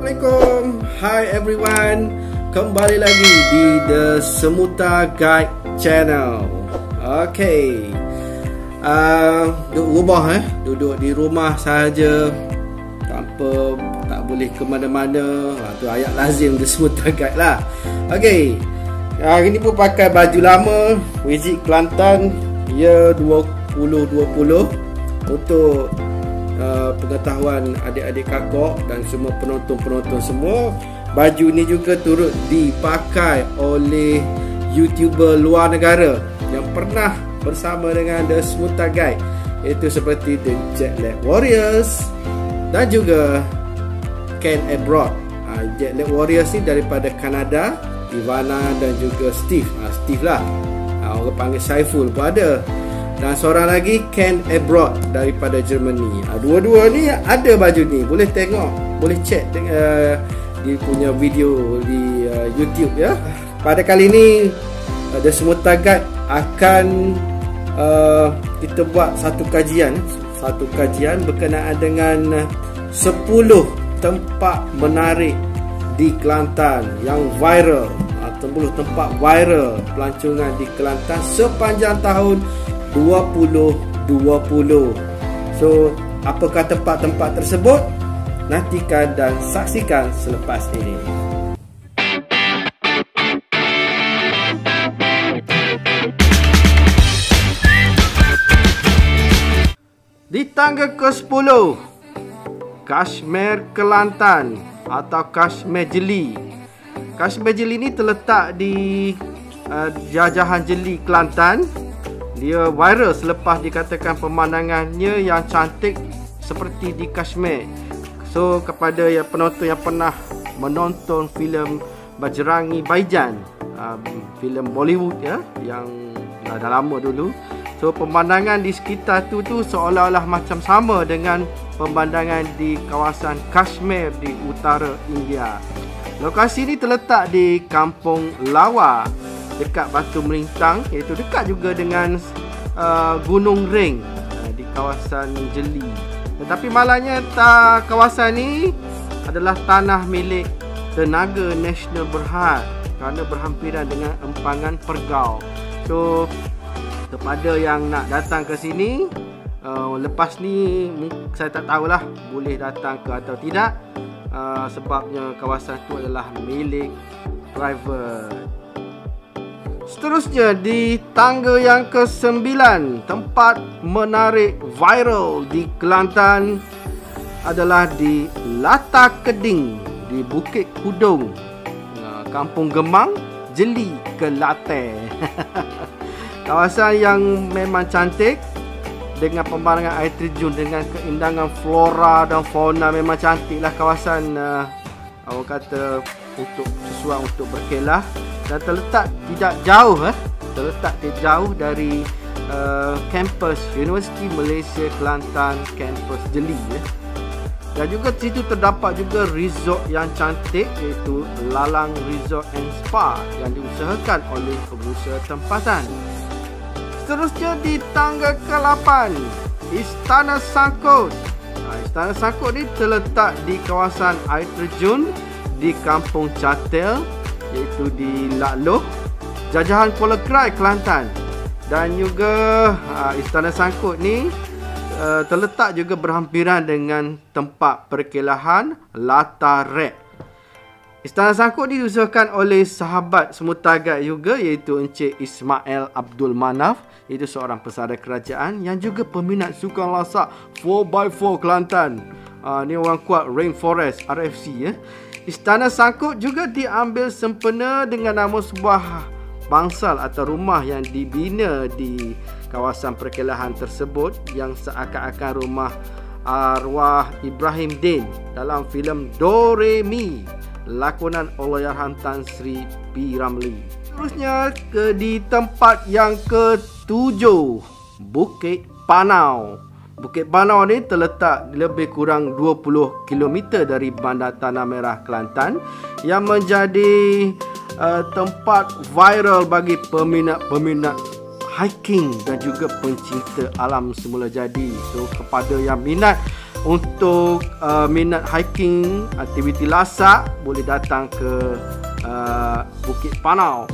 Assalamualaikum, hi everyone. Kembali lagi di The Semuta Guide Channel. Okay, duduk di rumah saja, tak boleh ke mana-mana. Tu ayat lazim The Semuta Guide lah. Okay, hari ni pun pakai baju lama Wizit Kelantan year 2020 untuk pengetahuan adik-adik kakak dan semua penonton-penonton semua. Baju ni juga turut dipakai oleh YouTuber luar negara yang pernah bersama dengan The Semuta Guide, iaitu seperti The Jetlag Warriors dan juga Ken Abroad. Jetlag Warriors ni daripada Kanada, Ivana dan juga Steve. Steve lah, orang panggil Saiful pun ada. Dan seorang lagi Ken Abroad daripada Germany. Dua-dua ni ada baju ni. Boleh tengok, boleh check dia punya video di YouTube ya. Pada kali ni The Semuta Guide akan kita buat satu kajian berkenaan dengan 10 tempat menarik di Kelantan yang viral. 10 tempat viral pelancongan di Kelantan sepanjang tahun 2020. So, apakah tempat-tempat tersebut? Nantikan dan saksikan selepas ini. Di tangga ke-10, Kashmir Kelantan atau Kashmir Jeli. Kashmir Jeli ini terletak di Jajahan Jeli, Kelantan. Dia viral selepas dikatakan pemandangannya yang cantik seperti di Kashmir. So, kepada penonton yang pernah menonton filem Bajrangi Bhaijaan, filem Bollywood ya, yang dah lama dulu. So, pemandangan di sekitar tu seolah-olah macam sama dengan pemandangan di kawasan Kashmir di utara India. Lokasi ini terletak di Kampung Lawa, dekat Batu Merintang, iaitu dekat juga dengan Gunung Ring di kawasan Jeli. Tetapi malangnya kawasan ini adalah tanah milik Tenaga Nasional Berhad kerana berhampiran dengan empangan Pergau. So, kepada yang nak datang ke sini lepas ni, saya tak tahulah boleh datang ke atau tidak, sebabnya kawasan itu adalah milik private. Seterusnya di tangga yang ke-9, tempat menarik viral di Kelantan adalah di Lata Keding di Bukit Kudung, Kampung Gemang, Jeli, Kelantan. Kawasan yang memang cantik dengan pemandangan air terjun, dengan keindahan flora dan fauna. Memang cantiklah kawasan, orang kata untuk sesuai untuk berkelah, dan terletak tidak jauh dari kampus Universiti Malaysia Kelantan, kampus Jeli ya. Dan juga di situ terdapat juga resort yang cantik, iaitu Lalang Resort and Spa yang diusahakan oleh pengusaha tempatan. Seterusnya di tangga ke-8, Istana Sangkut. Istana Sangkut ni terletak di kawasan air terjun di Kampung Catel, iaitu di Lak Loh, Jajahan Pulau Kerai, Kelantan. Dan juga Istana Sangkut ni terletak juga berhampiran dengan tempat perkelahan Lata Red. Istana Sangkut ni diusahakan oleh sahabat Semuta Guide juga, iaitu Encik Ismail Abdul Manaf, iaitu seorang pesara kerajaan yang juga peminat sukan lasak 4x4 Kelantan. Ni orang kuat Rainforest RFC ya. Istana Sangkut juga diambil sempena dengan nama sebuah bangsal atau rumah yang dibina di kawasan perkelahan tersebut, yang seakan-akan rumah arwah Ibrahim Din dalam filem Doremi, lakonan Allahyarham Tan Sri P. Ramlee. Seterusnya di tempat yang ke-7, Bukit Panau. Bukit Panau ni terletak lebih kurang 20 km dari Bandar Tanah Merah, Kelantan, yang menjadi tempat viral bagi peminat-peminat hiking dan juga pencinta alam semula jadi. So, kepada yang minat Untuk minat hiking, aktiviti lasak, boleh datang ke Bukit Panau.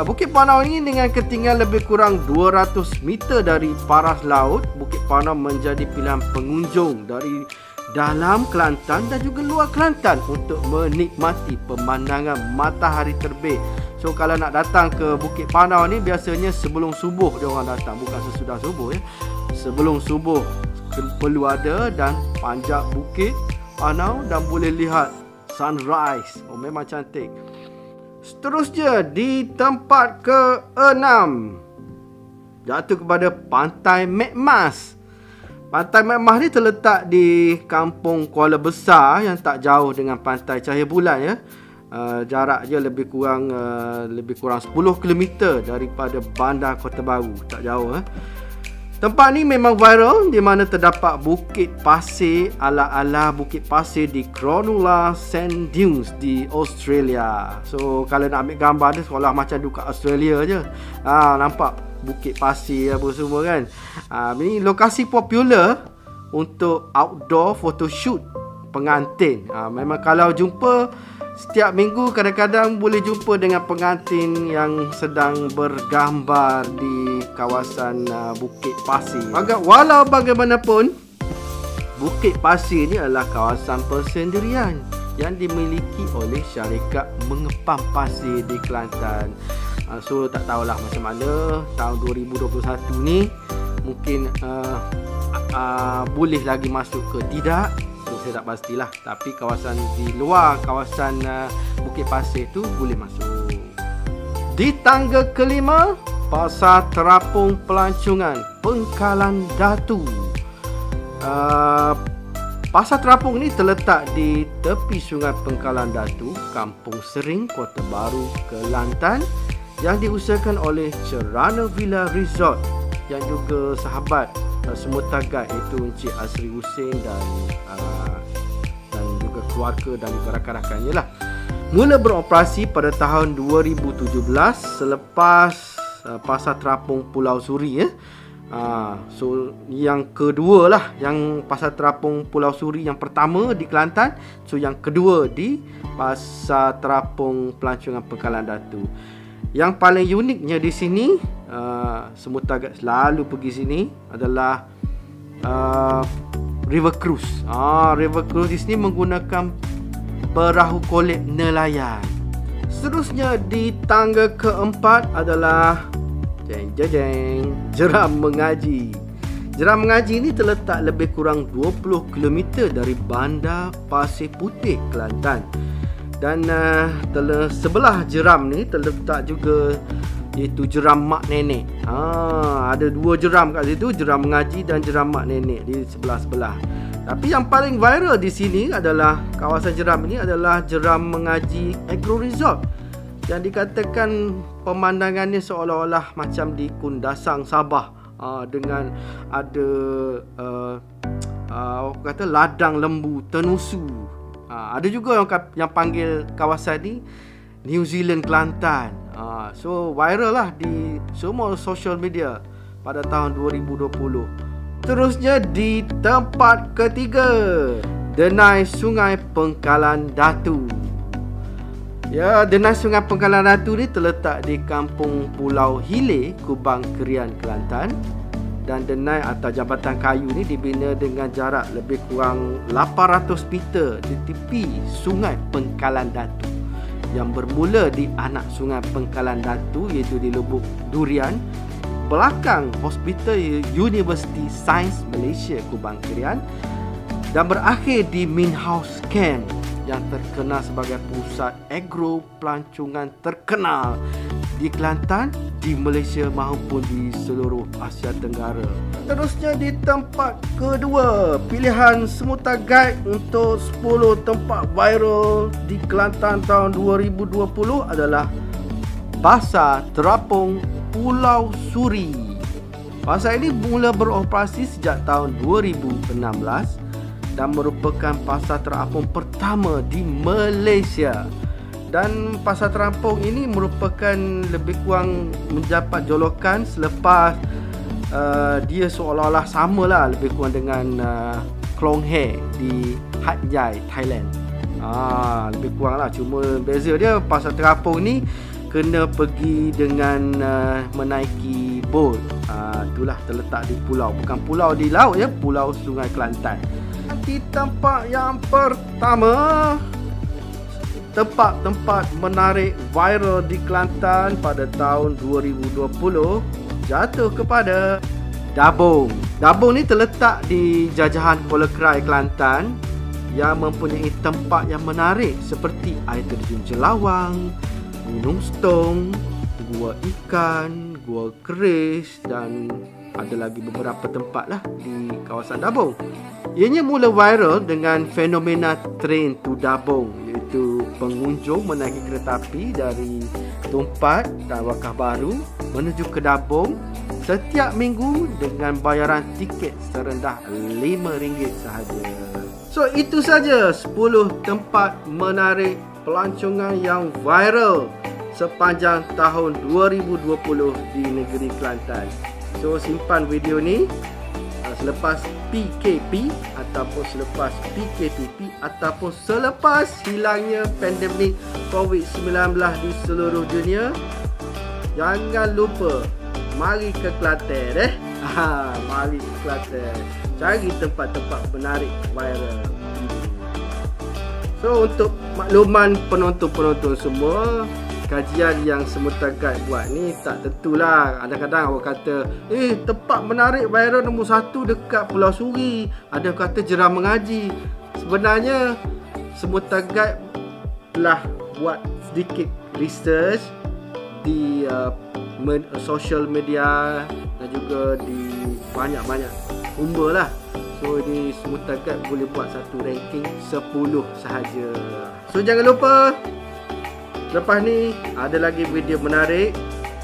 Bukit Panau ini dengan ketinggian lebih kurang 200 meter dari paras laut, Bukit Panau menjadi pilihan pengunjung dari dalam Kelantan dan juga luar Kelantan untuk menikmati pemandangan matahari terbit. So kalau nak datang ke Bukit Panau ni biasanya sebelum subuh dia orang datang, bukan sesudah subuh ya. Sebelum subuh perlu ada dan panjat Bukit Panau dan boleh lihat sunrise. Oh, memang cantik. Seterusnya di tempat ke-6, jatuh kepada Pantai Mek Mas. Pantai Mek Mas ni terletak di Kampung Kuala Besar yang tak jauh dengan Pantai Cahaya Bulan ya. Jarak dia lebih kurang 10 km daripada Bandar Kota Baru, tak jauh Tempat ni memang viral di mana terdapat bukit pasir ala-ala bukit pasir di Cronulla Sand Dunes di Australia. So kalau nak ambil gambar dia seolah macam dekat Australia je. Nampak bukit pasir apa semua kan. Ini lokasi popular untuk outdoor photoshoot pengantin. Memang kalau jumpa setiap minggu kadang-kadang boleh jumpa dengan pengantin yang sedang bergambar di kawasan Bukit Pasir. Walau bagaimanapun, Bukit Pasir ni adalah kawasan persendirian yang dimiliki oleh syarikat mengepam pasir di Kelantan. So tak tahulah macam mana tahun 2021 ni, mungkin boleh lagi masuk ke tidak. Saya tak pastilah, tapi kawasan di luar kawasan Bukit Pasir tu boleh masuk. Di tangga ke-5, Pasar Terapung Pelancongan Pengkalan Datu. Pasar Terapung ni terletak di tepi Sungai Pengkalan Datu, Kampung Sering, Kota Baru, Kelantan, yang diusahakan oleh Cerana Villa Resort yang juga sahabat semua guide, iaitu Encik Asri Hussein dan juga keluarga dan juga rakan-rakannya lah. Mula beroperasi pada tahun 2017 selepas Pasar Terapung Pulau Suri So yang kedua lah, yang Pasar Terapung Pulau Suri yang pertama di Kelantan, so yang kedua di Pasar Terapung Pelancongan Pengkalan Datu. Yang paling uniknya di sini, semua target selalu pergi sini, adalah River Cruise. River Cruise di sini menggunakan perahu kolek nelayan. Seterusnya di tangga ke-4 adalah Jeram Mengaji. Jeram Mengaji ini terletak lebih kurang 20 km dari Bandar Pasir Putih, Kelantan. Dan sebelah jeram ni terletak juga iaitu jeram Mak Nenek. Ada dua jeram kat situ, Jeram Mengaji dan Jeram Mak Nenek di sebelah-sebelah. Tapi yang paling viral di sini adalah kawasan jeram ini adalah Jeram Mengaji Agro Resort, yang dikatakan pemandangannya seolah-olah macam di Kundasang, Sabah, dengan ada kata ladang lembu tenusu. Ada juga yang panggil kawasan ni New Zealand Kelantan. So viral lah di semua social media pada tahun 2020. Terusnya di tempat ketiga, Denai Sungai Pengkalan Datu. Ya, Denai Sungai Pengkalan Datu ni terletak di Kampung Pulau Hile, Kubang Kerian, Kelantan. Dan denai atau jambatan kayu ni dibina dengan jarak lebih kurang 800 meter di tepi Sungai Pengkalan Datu, yang bermula di anak Sungai Pengkalan Datu iaitu di Lubuk Durian, belakang Hospital University Sains Malaysia Kubang Kerian, dan berakhir di Min House Camp yang terkenal sebagai pusat agro pelancongan terkenal di Kelantan, di Malaysia maupun di seluruh Asia Tenggara. Terusnya di tempat kedua, pilihan Semuta Guide untuk 10 tempat viral di Kelantan tahun 2020 adalah Pasar Terapung Pulau Suri. Pasar ini mula beroperasi sejak tahun 2016 dan merupakan pasar terapung pertama di Malaysia. Dan Pasar Terapung ini merupakan lebih kurang mendapat jolokan selepas dia seolah-olah samalah lebih kurang dengan Klong He di Hat Yai, Thailand. Lebih kurang lah. Cuma beza dia pasar terapung ni kena pergi dengan menaiki boat. Itulah terletak di pulau. Bukan pulau di laut ya, pulau Sungai Kelantan. Di tempat yang pertama, tempat-tempat menarik viral di Kelantan pada tahun 2020 jatuh kepada Dabong. Dabong ni terletak di jajahan Kuala Krai, Kelantan, yang mempunyai tempat yang menarik seperti air terjun Jelawang, Gunung Stong, Gua Ikan, Gua Keris dan ada lagi beberapa tempat lah di kawasan Dabong. Ianya mula viral dengan fenomena Train to Dabong, iaitu pengunjung menaiki kereta api dari Tumpat dan Wakaf Baru menuju ke Dabong setiap minggu dengan bayaran tiket serendah RM5 sahaja. So itu saja 10 tempat menarik pelancongan yang viral sepanjang tahun 2020 di negeri Kelantan. So simpan video ni selepas PKP ataupun selepas PKPP ataupun selepas hilangnya pandemik COVID-19 di seluruh dunia. Jangan lupa mari ke Kelantan mari ke Kelantan. Cari tempat-tempat menarik viral. So untuk makluman penonton-penonton semua, kajian yang Semutah Guide buat ni tak tentulah. Kadang-kadang orang kata tempat menarik viral nombor 1 dekat Pulau Suri, ada kata Jeram Mengaji. Sebenarnya Semutah Guide telah buat sedikit research di social media dan juga di banyak-banyak sumber lah. So ini Semutah Guide boleh buat satu ranking 10 sahaja. So jangan lupa, lepas ni ada lagi video menarik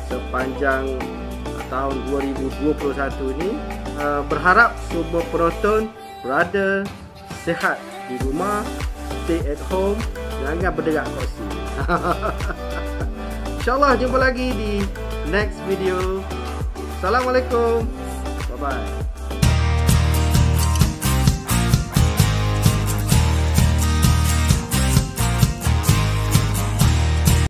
sepanjang tahun 2021 ni. Berharap semua penonton berada sihat di rumah, stay at home, jangan berderak kerusi. InsyaAllah jumpa lagi di next video. Assalamualaikum. Bye bye.